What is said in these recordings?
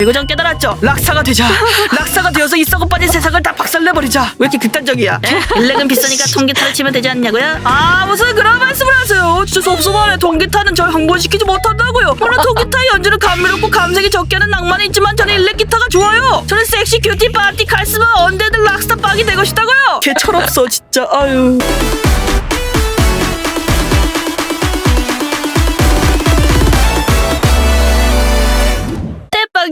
그리고 전 깨달았죠. 락사가 되자. 락사가 되어서 이 썩어 빠진 세상을 다 박살내버리자. 왜 이렇게 극단적이야? 일렉은 비싸니까 통기타를 치면 되지 않냐고요? 아, 무슨 그런 말씀을 하세요. 진짜 섭섭하네. 통기타는 절 흥분시키지 못한다고요. 물론 통기타의 연주는 감미롭고 감색이 적게 하는 낭만이 있지만 저는 일렉 기타가 좋아요. 저는 섹시 큐티 파티 카리스마 언데드 락스타 빵이 되고 싶다고요. 개 철없어 진짜. 아유.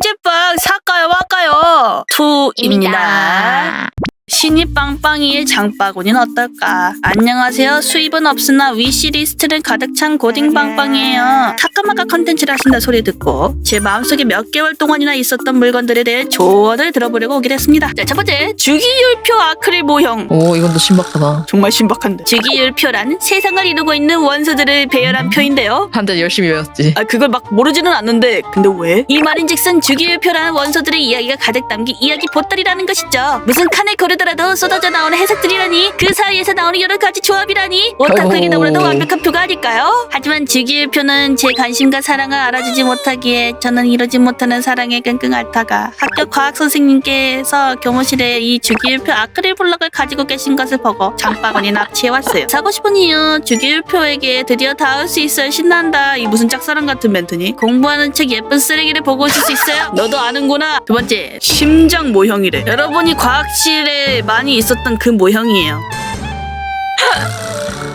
제빵 사까요 말까요? 투입니다. 신입 빵빵이의 장바구니는 어떨까? 안녕하세요. 수입은 없으나 위시리스트는 가득 찬 고딩 빵빵이에요. 타까마까 컨텐츠를 하신다 소리 듣고 제 마음속에 몇 개월 동안이나 있었던 물건들에 대해 조언을 들어보려고 오긴 했습니다. 자, 첫 번째, 주기율표 아크릴 모형. 오, 이건 또 신박하다. 정말 신박한데. 주기율표란 세상을 이루고 있는 원소들을 배열한 표인데요. 한때 열심히 외웠지. 아, 그걸 막 모르지는 않는데 근데 왜? 이 말인즉슨 주기율표라는 원소들의 이야기가 가득 담긴 이야기 보따리라는 것이죠. 무슨 칸에 고르더라도 쏟아져 나오는 해석들이라니, 그 사이에서 나오는 여러 가지 조합이라니 오타쿠에게 너무나도 완벽한 표가 아닐까요? 하지만 주기율표는 제 관심과 사랑을 알아주지 못하기에 저는 이루지 못하는 사랑에 끙끙 앓다가 학교 과학 선생님께서 교무실에 이 주기율표 아크릴 블럭을 가지고 계신 것을 보고 장바구니 납치해왔어요. 사고 싶은 이유, 주기율표에게 드디어 닿을 수 있어요. 신난다. 이 무슨 짝사랑 같은 멘트니? 공부하는 책 예쁜 쓰레기를 보고 있을 수 있어요? 너도 아는구나. 두 번째, 심장 모형이래. 여러분이 과학실에 많이 있었던 그 모형이에요.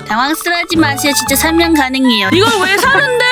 당황스러워하지 마세요. 진짜 설명 가능해요. 이걸 왜 사는데?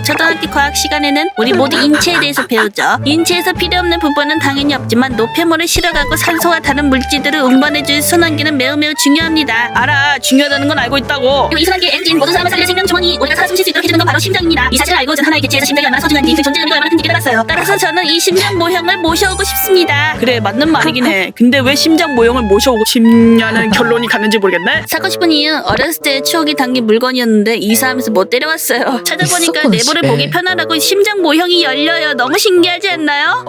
초등학교 과학 시간에는 우리 모두 인체에 대해서 배우죠. 인체에서 필요없는 부분은 당연히 없지만 노폐물을 실어가고 산소와 다른 물질들을 운반해줄 순환기는 매우 중요합니다. 알아. 중요하다는 건 알고 있다고. 이 순환기의 엔진, 모든 사람을 살릴 생명 주머니, 우리가 살아 숨 쉴 수 있도록 해주는 건 바로 심장입니다. 이 사실을 알고 전 하나의 개체에서 심장이 얼마나 소중한지, 그 존재 의미가 얼마나 큰지 깨달았어요. 따라서 저는 이 심장 모형을 모셔오고 싶습니다. 그래, 맞는 말이긴 해. 근데 왜 심장 모형을 모셔오고 싶냐는 결론이 갔는지 모르겠네. 사고 싶은 이유, 어렸을 때 추억이 담긴 물건이었는데 이사하면서 못 데려왔어요. 찾아보니까 내부를 집에. 보기 편하라고 심장 모형이 열려요. 너무 신기하지 않나요?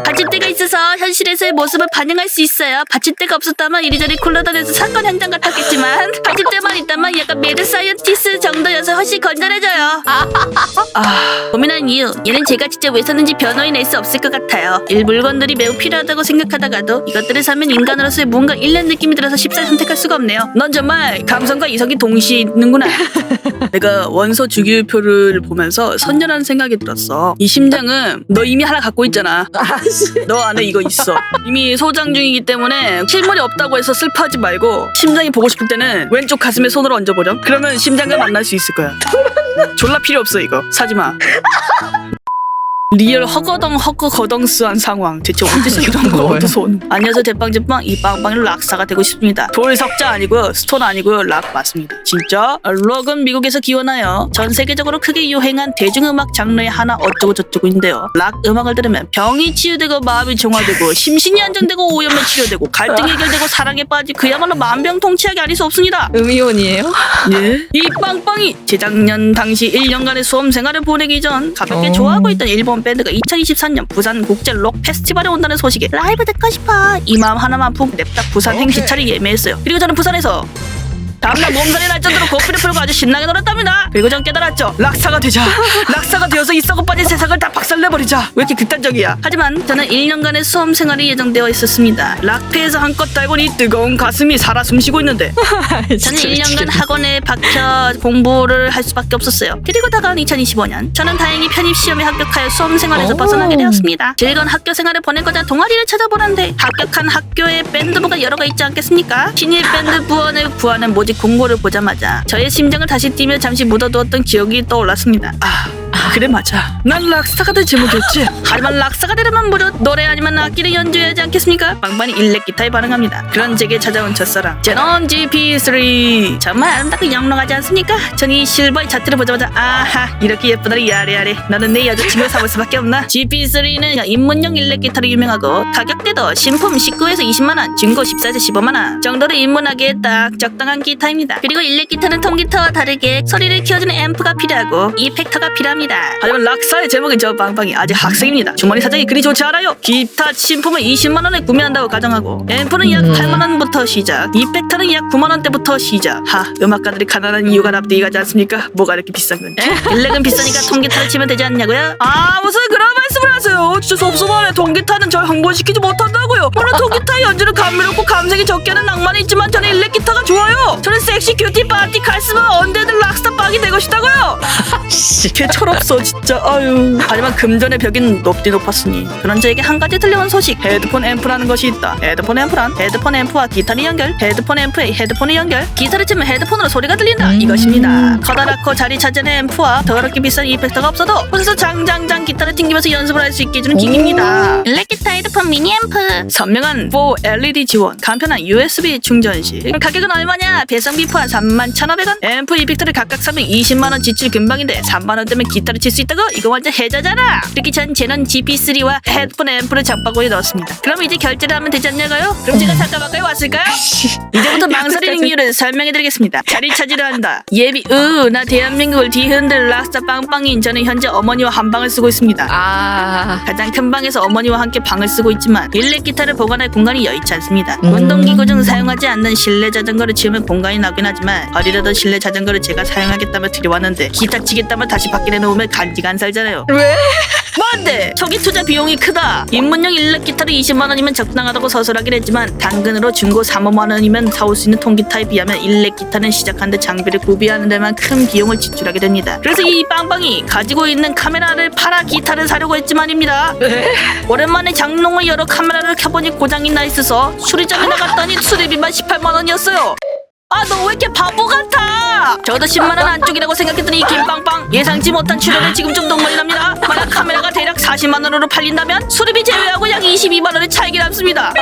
받침대가 있어서 현실에서의 모습을 반영할 수 있어요. 받침대가 없었다면 이리저리 굴러다녀서 사건 현장 같았겠지만 받침대만 있다면 약간 매드 사이언티스트 정도여서 훨씬 건전해져요. 고민한 이유, 얘는 제가 진짜 왜 샀는지 변호해 낼 수 없을 것 같아요. 이 물건들이 매우 필요하다고 생각하다가도 이것들을 사면 인간으로서의 뭔가 일련 느낌이 들어서 쉽사리 선택할 수가 없네요. 넌 정말 감성과 이성이 동시에 있는구나. 내가 원소 주기율표를 보면서 선녀라는 생각이 들었어. 이 심장은 너 이미 하나 갖고 있잖아. 너 안에 이거 있어. 이미 소장 중이기 때문에 실물이 없다고 해서 슬퍼하지 말고 심장이 보고 싶을 때는 왼쪽 가슴에 손을 얹어버려. 그러면 심장과 만날 수 있을 거야. 졸라 필요 없어 이거. 사지마. 리얼 허거덩스한 상황. 대체 어디서 이런 거 얻어서 오는. 안녕하세요 대빵제빵, 이 빵빵이로 락사가 되고 싶습니다. 돌 석자 아니고요, 스톤 아니고요, 락 맞습니다. 진짜? 락은 미국에서 기원하여 전 세계적으로 크게 유행한 대중음악 장르의 하나 어쩌고 저쩌고인데요. 락 음악을 들으면 병이 치유되고 마음이 정화되고 심신이 안정되고 오염이 치료되고 갈등이 해결되고 사랑에 빠지고 그야말로 만병통치약이 아닐 수 없습니다. 음이온이에요? 예? 이 빵빵이 재작년 당시 1년간의 수험 생활을 보내기 전 가볍게 좋아하고 있던 일본 밴드가 2023년 부산 국제 록 페스티벌에 온다는 소식에 라이브 듣고 싶어 이 마음 하나만 푹 냅다 부산 행시차를 예매했어요. 그리고 저는 부산에서 다음날 몸살이 날 정도로 고삐를 풀고 아주 신나게 놀았답니다. 그리고 전 깨달았죠. 락사가 되자. 락사가 되어서 이 썩어 빠진 세상을 다 박살내버리자. 왜 이렇게 극단적이야? 하지만 저는 1년간의 수험 생활이 예정되어 있었습니다. 락페에서 한껏 달고 이 뜨거운 가슴이 살아 숨쉬고 있는데 저는 1년간 학원에 박혀 공부를 할 수밖에 없었어요. 그리고 다가온 2025년 저는 다행히 편입시험에 합격하여 수험 생활에서 벗어나게 되었습니다. 즐거운 학교 생활을 보내고자 동아리를 찾아보는데 합격한 학교에 밴드부가 여러 가 있지 않겠습니까? 신입 밴드 부원을 구하는 모집 공고를 보자마자 저의 심장을 다시 뛰며 잠시 묻어두었던 기억이 떠올랐습니다. 그래 맞아. 난 락스타가 되지 못했지. 하지만 락스타가 되려면 무릇 노래 아니면 악기를 연주해야 하지 않겠습니까? 빵빵이 일렉 기타에 반응합니다. 그런 제게 찾아온 첫사랑 제논 GP3. 정말 아름답고 영롱하지 않습니까? 전 이 실버의 자태를 보자마자 아하, 이렇게 예쁘다니 야래야래. 나는 내 여자친구를 사볼 수밖에 없나? GP3는 입문용 일렉 기타로 유명하고 가격대도 신품 19에서 20만원, 중고 14에서 15만원 정도로 입문하기에 딱 적당한 기타입니다. 그리고 일렉 기타는 통기타와 다르게 소리를 키워주는 앰프가 필요하고 이펙터가 필요합니다. 합니다. 하지만 락사의 제목인 저 빵빵이 아직 학생입니다. 주머니 사정이 그리 좋지 않아요. 기타 신품을 20만원에 구매한다고 가정하고 앰프는 약 8만원부터 시작, 이펙터는 약 9만원대부터 시작. 음악가들이 가난한 이유가 납득이 가지 않습니까? 뭐가 이렇게 비싼 건지. 일렉은 비싸니까 통기타를 치면 되지 않냐고요? 무슨 그런 말씀을 하세요. 진짜 섭섭하네. 통기타는 절 흥분시키지 못한다고요. 물론 통기타의 연주는 감미롭고 감색이 적게 하는 낭만이 있지만 저는 일렉 기타가 좋아요. 저는 섹시 큐티 파티 카리스마 언데드 락스타 빵이 되고 싶다고요. 개 철없어 진짜. 아유. 하지만 금전의 벽인 높디 높았으니 그런 저에게 한 가지 들려온 소식. 헤드폰 앰프라는 것이 있다. 헤드폰 앰프란 헤드폰 앰프와 기타를 연결, 헤드폰 앰프에 헤드폰을 연결, 기타를 치면 헤드폰으로 소리가 들린다 이것입니다. 커다랗고 자리 차지하는 앰프와 더럽게 비싼 이펙터가 없어도 곳에서 장장장 기타를 튕기면서 연습을 할 수 있게 해주는 기기입니다. 일렉 기타 헤드폰 미니 앰프. 선명한 4LED 지원, 간편한 USB 충전식. 가격은 얼마냐? 배송비 포함 31,500원. 앰프 이펙터를 각각 사면 20만원 지출 금방인데 3만원 되면 기타를 칠 수 있다고? 이거 완전 해자잖아. 그렇게 전 제넌 GP3와 헤드폰 앰프를 장바구니에 넣었습니다. 그럼 이제 결제를 하면 되지 않냐고요? 그럼 제가 잠깐 가까이 왔을까요? 이제부터 망설이는 이유를 설명해드리겠습니다. 자리 차지를 한다. 예비 나 대한민국을 뒤흔들 락스타 빵빵인 저는 현재 어머니와 한 방을 쓰고 있습니다. 가장 큰 방에서 어머니와 함께 방을 쓰고 있지만 일렉 기타를 보관할 공간이 여의치 않습니다. 운동기구 중 사용하지 않는 실내 자전거를 치우면 공간이 나긴 하지만 어디라도 실내 자전거를 제가 사용하겠다며 들여왔는데 기타 치겠다며 다시 밖에 내놓으면 간지가 안 살잖아요. 왜? 뭔데? 초기 투자 비용이 크다. 입문용 일렉 기타로 20만원이면 적당하다고 서술하긴 했지만 당근으로 중고 3~5만원이면 사올 수 있는 통기타에 비하면 일렉 기타는 시작하는데 장비를 구비하는 데만 큰 비용을 지출하게 됩니다. 그래서 이 빵빵이 가지고 있는 카메라를 팔아 기타를 사려고 했지만입니다. 오랜만에 장롱을 열어 카메라를 켜보니 고장이 나 있어서 수리점에 나갔더니 수리비만 18만원이었어요. 너 왜 이렇게 바보 같아? 저도 10만원 안쪽이라고 생각했더니 이 김빵빵 예상치 못한 출혈을 지금 좀 눈물이 납니다. 만약 카메라가 대략 40만원으로 팔린다면 수리비 제외하고 약 22만원의 차익이 남습니다.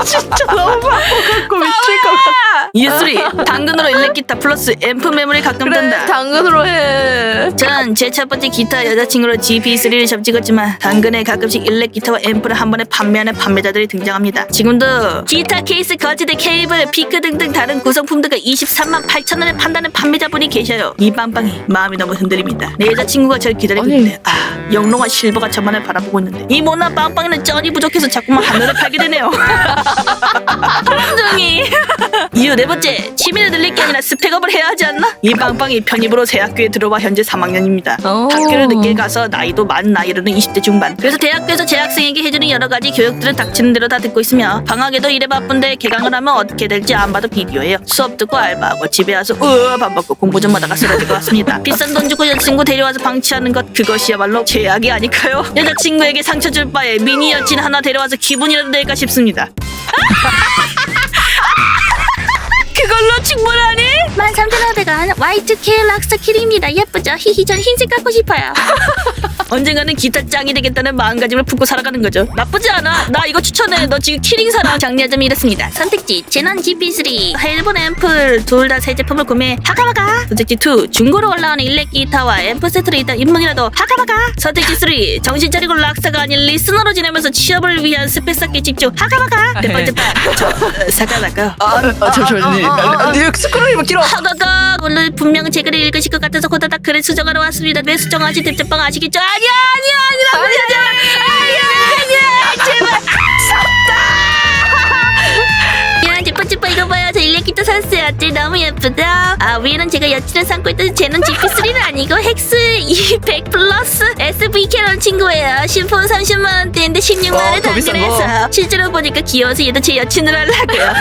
진짜 너무 바보 같고 미칠 것 같아. 예술이 당근으로 일렉 기타 플러스 앰프 메모리 가끔 그래, 든다. 당근으로 해. 전 제 첫 번째 기타 여자친구로 GP3를 접찍었지만 당근에 가끔씩 일렉 기타와 앰프를 한 번에 판매하는 판매자들이 등장합니다. 지금도 기타 케이스, 거치대, 케이블, 피크 등등 다른 구성품들과 23만 8천원에 판다는 판매자분이 계셔요. 이 빵빵이 마음이 너무 흔들립니다. 내 여자친구가 절 기다리고 있는데 영롱한 실버가 저만을 바라보고 있는데 이 못난 빵빵이는 쩐이 부족해서 자꾸만 하늘을 팔게 되네요. 사랑둥이. 이유 네 번째, 취미를 늘릴 게 아니라 스펙업을 해야 하지 않나? 이 빵빵이 편입으로 새 학교에 들어와 현재 3학년입니다. 학교를 늦게 가서 나이도 만 나이로는 20대 중반. 그래서 대학교에서 재학생에게 해주는 여러 가지 교육들은 닥치는 대로 다 듣고 있으며 방학에도 이래 바쁜데 개강을 하면 어떻게 될지 안 봐도 비디오예요. 수업 듣고 알바하고 집에 와서 밥 먹고 공부 좀 하다가 쓰러질 것 같습니다. 비싼 돈 주고 여자친구 데려와서 방치하는 것, 그것이야말로 죄악이 아닐까요? 여자친구에게 상처 줄 바에 미니 여친 하나 데려와서 기분이라도 낼까 싶습니다. 그걸로 충분하니? 13,500원 Y2K 락스타 키링입니다. 예쁘죠? 히히 전 흰색 갖고 싶어요. 언젠가는 기타 짱이 되겠다는 마음가짐을 품고 살아가는 거죠. 나쁘지 않아. 나 이거 추천해. 너 지금 키링 사라. 정리하자면 이렇습니다. 선택지 제넌 GP3 헤드폰 앰플 둘 다 새 제품을 구매. 하가바가. 선택지 2 중고로 올라오는 일렉 기타와 앰프 세트를 일단 입문이라도. 하가바가. 선택지 3 정신 차리고 락사가 아닌 리스너로 지내면서 취업을 위한 스펙 쌓기에 집중. 하가바가. 네 번째 판 사가다가 잠시만요. 스크롤이 길어. 하가가. 오늘 분명 제 글을 읽으실 것 같아서 호다닥 글을 수정하러 왔습니다. 왜 수정하지? 대체빵 아시겠죠? 아니야 제발 첫 번째 이거 봐요. 저 일렉 기타 샀어요. 어때? 너무 예쁘다. 위에는 제가 여친을 삼고 있던 쟤는 GP3는 아니고 헥스 200 플러스 SVK 런칭 거예요. 신품 30만원대인데 16만원에 단결해서 실제로 보니까 귀여워서 얘도 제 여친으로 하려고요.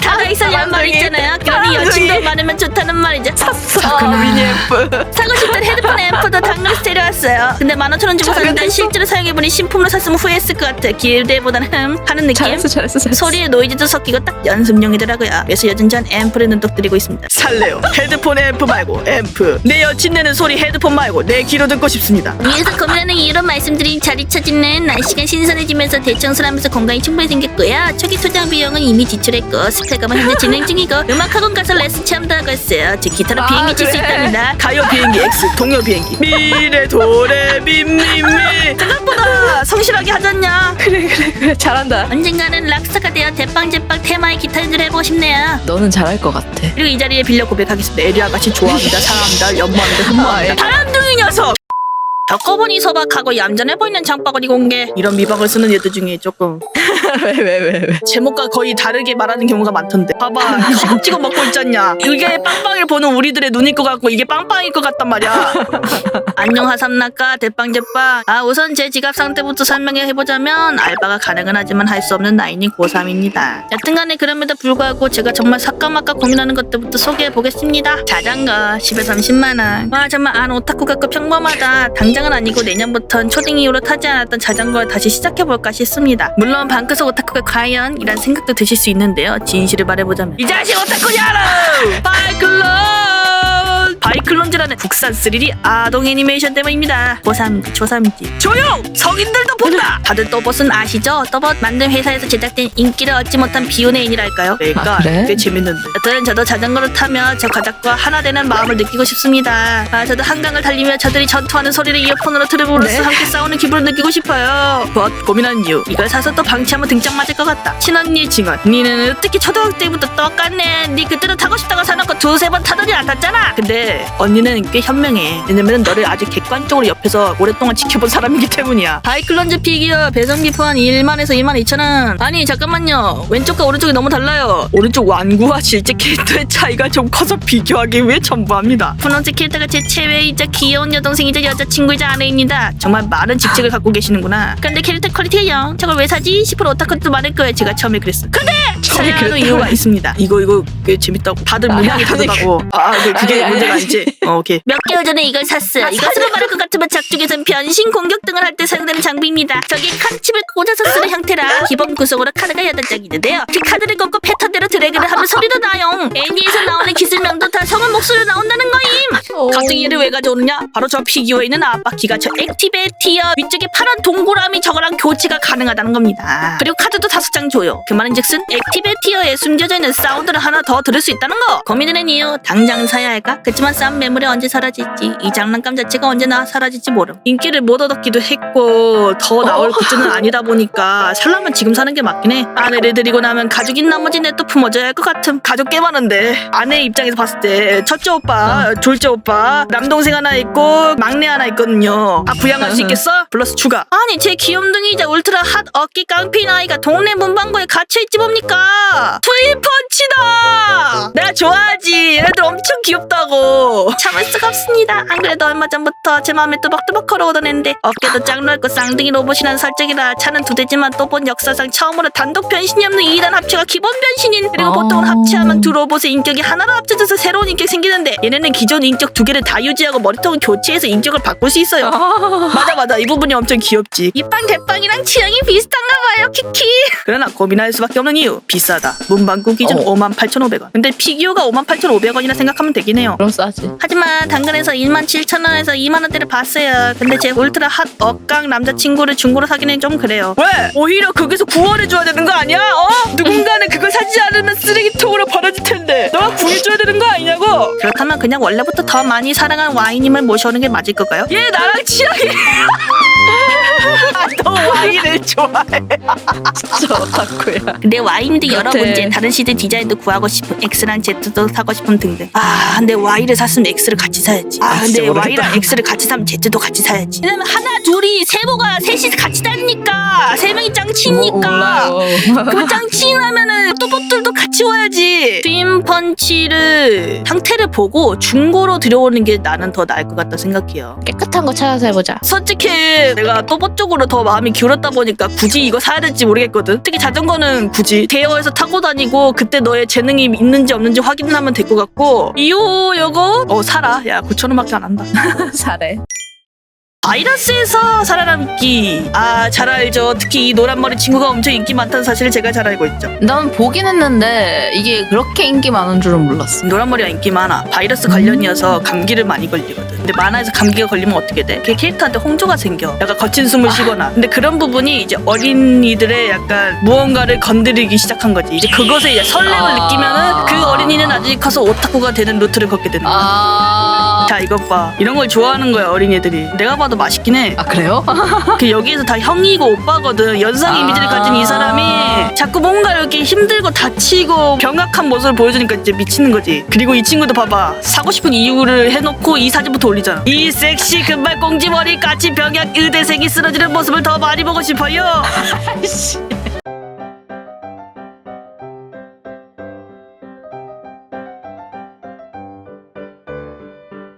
다가 있어야 말 있잖아요. 그러니 여친도 많으면 좋다는 말이죠. 미니 앰프. 사고 싶던 헤드폰 앰프도 당근에서 데려왔어요. 근데 15,000원 주고 샀는데 실제로 사용해보니 신품으로 샀으면 후회했을 것 같아. 기대보다는 하는 느낌. 잘했어. 소리에 노이즈도 섞이고 딱 연습용이더라고요. 그래서 요즘 전 앰프를 눈독 들이고 있습니다. 살래요. 헤드폰 앰프 말고 앰프. 내 여친 내는 소리 헤드폰 말고 내 귀로 듣고 싶습니다. 위에서 고민하는 이유로 말씀드린 자리 차지는 날씨가 신선해지면서 대청소를 하면서 공간이 충분히 생겼고요. 초기 투자 비용은 이미 지출했고 스펙업은 현재 진행 중이고 음악학원 가서 레슨 체험도 하고 있어요. 제 기타로 비행기 칠 수 있답니다. 가요 비행기 X, 동요 비행기 미래 도레 미미미. 생각보다 성실하게 하잖냐. 그래 잘한다. 언젠가는 락스타가 되어 대빵제빵 테마의 기타 연주를 해보고 싶네요. 너는 잘할 것 같아. 그리고 이 자리에 빌려 고백하겠습니다. 에리아같이 좋아합니다. 사랑합니다. 연모합니다. 흠모합니다. 바람둥이 녀석. 덕거분이 소박하고 얌전해 보이는 장바구니 공개. 이런 미박을 쓰는 얘들 중에 조금 왜? 제목과 거의 다르게 말하는 경우가 많던데. 봐봐, 시겁지겁 먹고 있잖냐. 이게 빵빵이를 보는 우리들의 눈일 것 같고 이게 빵빵일 것 같단 말이야. 안녕 하삼나까 대빵제빵. 우선 제 지갑 상태부터 설명해보자면 알바가 가능은 하지만 할 수 없는 나이니 고3입니다. 여튼간에 그럼에도 불구하고 제가 정말 사까마까 고민하는 것들부터 소개해보겠습니다. 자전거 10에서 30만원. 와 정말 안 오타쿠 같고 평범하다. 당장은 아니고 내년부턴 초딩 이후로 타지 않았던 자전거를 다시 시작해볼까 싶습니다. 물론 방크석 오타쿠가 과연? 이란 생각도 드실 수 있는데요. 진실을 말해보자면 이 자식 오타쿠냐로! 바이클론즈라는 국산 3D 아동 애니메이션 때문입니다. 고3인지 초3인지 조용! 성인들도 본다! 다들 또봇은 아시죠? 또봇 만든 회사에서 제작된 인기를 얻지 못한 비운의 애니랄까요? 그러니까 그래? 꽤 재밌는데. 여튼 저도 자전거를 타며 저 가족과 하나 되는 마음을 느끼고 싶습니다. 저도 한강을 달리며 저들이 전투하는 소리를 이어폰으로 들으므로써 네. 함께 싸우는 기분을 느끼고 싶어요. 고민한 이유. 이걸 사서 또 방치하면 등짝 맞을 것 같다. 친언니 증언. 니는 어떻게 초등학교 때부터 똑같네. 니 그때도 타고 싶다고 사놓고 두세 번 타더니 안 탔잖아. 근데 언니는 꽤 현명해. 왜냐면 너를 아주 객관적으로 옆에서 오랫동안 지켜본 사람이기 때문이야. 바이클런즈 피규어 배송비 포함 1만에서 22,000원. 아니 잠깐만요. 왼쪽과 오른쪽이 너무 달라요. 오른쪽 완구와 실제 캐릭터의 차이가 좀 커서 비교하기 위해 첨부합니다. 분홍색 캐릭터가 제 최애이자 귀여운 여동생이자 여자친구이자 아내입니다. 정말 많은 직책을 갖고 계시는구나. 근데 캐릭터 퀄리티가 0. 저걸 왜 사지? 10% 오타쿠도 많을 거예요. 제가 처음에 그랬어. 근데 사야 하는 이유가 있습니다. 이거 꽤 재밌다고. 다들 문양이 다르다고. 그게 문제가 아니지. 오케이. 몇 개월 전에 이걸 샀어. 이것으로 말할 것 같으면 작중에선 변신 공격 등을 할 때 사용되는 장비입니다. 저기 카드칩을 꽂아서 쓰는 형태라 기본 구성으로 카드가 8장이 있는데요. 그 카드를 꽂고 패턴대로 드래그를 하면 소리도 나요. 애니에서 나오는 기술명도 다 성은 목소리로 나온다는 거임. 갑자기 얘를 왜 가져오느냐? 바로 저 피규어에 있는 앞바퀴가 저 액티베티어 위쪽에 파란 동그라미 저거랑 교체가 가능하다는 겁니다. 그리고 카드도 5장 줘요. 그 말인즉슨 액티베티어에 숨겨져 있는 사운드를 하나 더 들을 수 있다는 거. 고민하는 이유. 당장 사야 할까? 그렇지만 싼 매물이 언제 사라질지, 이 장난감 자체가 언제 사라질지 모름. 인기를 못 얻었기도 했고 더 나올 굿즈는 아니다 보니까 살려면 지금 사는 게 맞긴 해. 아내를 데리고 나면 가족인 나머지 넷도 품어줘야 할 것 같음. 가족 꽤 많은데 아내 입장에서 봤을 때 첫째 오빠, 둘째 오빠, 남동생 하나 있고 막내 하나 있거든요. 부양할 수 있겠어? 플러스 추가. 아니 제 귀염둥이자 울트라 핫 어깨 깡패인 아이가 동네 문방구에 갇혀있지 뭡니까? 트윈펀치다! 내가 좋아하지. 얘네들 엄청 귀엽다고. 참을 수가 없습니다. 안 그래도 얼마 전부터 제 마음에 또박또박 걸어오던 앤데 어깨도 짱 넓고 쌍둥이 로봇이라는 설정이라 차는 2대지만 또 본 역사상 처음으로 단독 변신이 없는 2단 합체가 기본 변신인. 그리고 보통은 합체하면 두 로봇의 인격이 하나로 합쳐져서 새로운 인격 생기는데 얘네는 기존 인격 2개를 다 유지하고 머리통을 교체해서 인격을 바꿀 수 있어요. 맞아 이 부분이 엄청 귀엽지. 이빵 대빵이랑 취향이 비슷한가 봐요. 키키. 그러나 고민할 수밖에 없는 이유. 비싸다. 문방구 기준 58,500원. 근데 피규어가 58,500원이라 생각하면 되긴 해요. 그럼 싸지. 하지만 당근에서 17,000원에서 2만원대를 봤어요. 근데 제 울트라 핫 억강 남자친구를 중고로 사기는 좀 그래요. 왜? 오히려 거기서 구원해줘야 되는 거 아니야? 누군가는 그걸 사지 않으면 쓰레기통으로 버려질 텐데 너가 구해줘야 되는 거 아니냐고? 그렇다면 그냥 원래부터 더 많이 사랑한 와인님을 모셔오는 게 맞을 걸까요? 얘 나랑 취향이 너 와인을 좋아해. 진짜 오타쿠야. 근데 와인도 여러 같아. 문제, 다른 시드 디자인도 구하고 싶은 X랑 Z도 사고 싶은 등등. 근데 Y를 샀으면 X를 같이 사야지. 근데 진짜 모르겠다. Y랑 X를 같이 사면 Z도 같이 사야지. 왜냐면 하나, 둘이, 세모가 셋이 같이 다니니까. 세 명이 짱치니까. 몰라요. 그럼 짱치라면은 또봇들도 같이 와야지. 트윈펀치를 상태를 보고 중고로 들여오는 게 나는 더 나을 것 같다 생각해요. 깨끗한 거 찾아서 해보자. 솔직히 내가 또봇 쪽으로 더 마음이 기울었다 보니까 굳이 이거 사야 될지 모르겠거든. 특히 자전거는 굳이 대여해서 타고 다니고 그때 너의 재능이 있는지 없는지 확인하면 될 것 같고 요거 사라. 야 9,000원밖에 안 한다. 사래. 바이러스에서 살아남기. 잘 알죠. 특히 이 노란머리 친구가 엄청 인기 많다는 사실을 제가 잘 알고 있죠. 난 보긴 했는데 이게 그렇게 인기 많은 줄은 몰랐어. 노란머리가 인기 많아. 바이러스 관련이어서 감기를 많이 걸리거든. 근데 만화에서 감기가 걸리면 어떻게 돼? 걔 캐릭터한테 홍조가 생겨. 약간 거친 숨을 쉬거나. 근데 그런 부분이 이제 어린이들의 약간 무언가를 건드리기 시작한 거지. 이제 그것에 이제 설렘을 느끼면은 그 어린이는 나중에 커서 오타쿠가 되는 루트를 걷게 되는 거야. 자 이것 봐. 이런 걸 좋아하는 거야 어린애들이. 내가 봐도 맛있긴 해. 아 그래요? 그 여기에서 다 형이고 오빠거든. 연상 이미지를 가진 이 사람이 자꾸 뭔가 이렇게 힘들고 다치고 병약한 모습을 보여주니까 이제 미치는 거지. 그리고 이 친구도 봐봐. 사고 싶은 이유를 해놓고 이 사진부터 올리잖아. 이 섹시 금발 꽁지머리 까치 병약 의대생이 쓰러지는 모습을 더 많이 보고 싶어요. 아이씨.